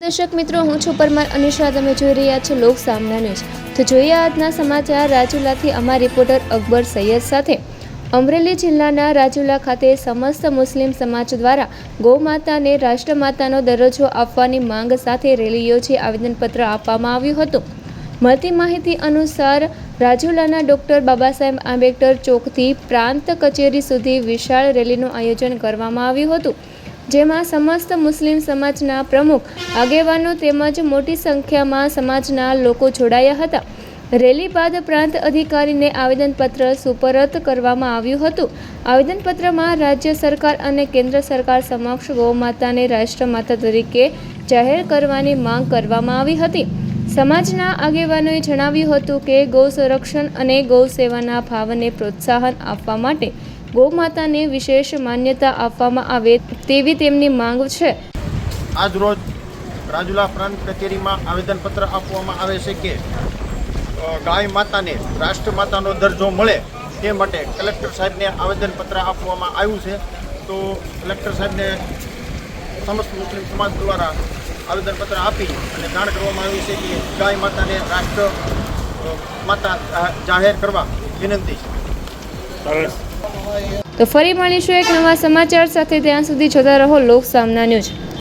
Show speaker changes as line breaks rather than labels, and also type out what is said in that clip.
દર્શક મિત્રો, હું છું પરમાર અનિશા. તમે જોઈ રહ્યા છો લોક સામના ન્યૂઝ. તો જોઈએ આજના સમાચાર રાજુલાથી અમારા રિપોર્ટર અકબર સૈયદ સાથે. અમરેલી જિલ્લાના રાજુલા ખાતે સમસ્ત મુસ્લિમ સમાજ દ્વારા ગૌમાતાને રાષ્ટ્રમાતાનો દરજ્જો આપવાની માંગ સાથે રેલી યોજી આવેદનપત્ર આપવામાં આવ્યું હતું. મળતી માહિતી અનુસાર રાજુલાના ડૉક્ટર બાબા સાહેબ આંબેડકર ચોકથી પ્રાંત કચેરી સુધી વિશાળ રેલીનું આયોજન કરવામાં આવ્યું હતું, જેમાં સમસ્ત મુસ્લિમ સમાજના પ્રમુખ આગેવાનો તેમજ મોટી સંખ્યામાં સમાજના લોકો જોડાયા હતા. રેલી બાદ પ્રાંત અધિકારીને આવેદનપત્ર સુપરત કરવામાં આવ્યું હતું. આવેદનપત્રમાં રાજ્ય સરકાર અને કેન્દ્ર સરકાર સમક્ષ ગૌમાતાને રાષ્ટ્રમાતા તરીકે જાહેર કરવાની માંગ કરવામાં આવી હતી. સમાજના આગેવાનોએ જણાવ્યું હતું કે ગૌ સંરક્ષણ અને ગૌ સેવાના ભાવને પ્રોત્સાહન આપવા માટે ગૌમાતાને વિશેષ માન્યતા આપવામાં આવે તેવી તેમની માંગ છે.
આજ રોજ રાજુલા પ્રાંત કચેરીમાં આવેદનપત્ર આપવામાં આવે છે કે ગાય માતાને રાષ્ટ્રમાતાનો દરજ્જો મળે તે માટે કલેક્ટર સાહેબને આવેદનપત્ર આપવામાં આવ્યું છે. તો કલેક્ટર સાહેબને સમસ્ત મુસ્લિમ સમાજ દ્વારા આવેદનપત્ર આપી અને જાણ કરવામાં આવી છે કે ગાય માતાને રાષ્ટ્ર માતા જાહેર કરવા વિનંતી છે.
તો ફરી મળીશું એક નવા સમાચાર સાથે. ત્યાં સુધી જોતા રહો લોક સામના ન્યૂઝ.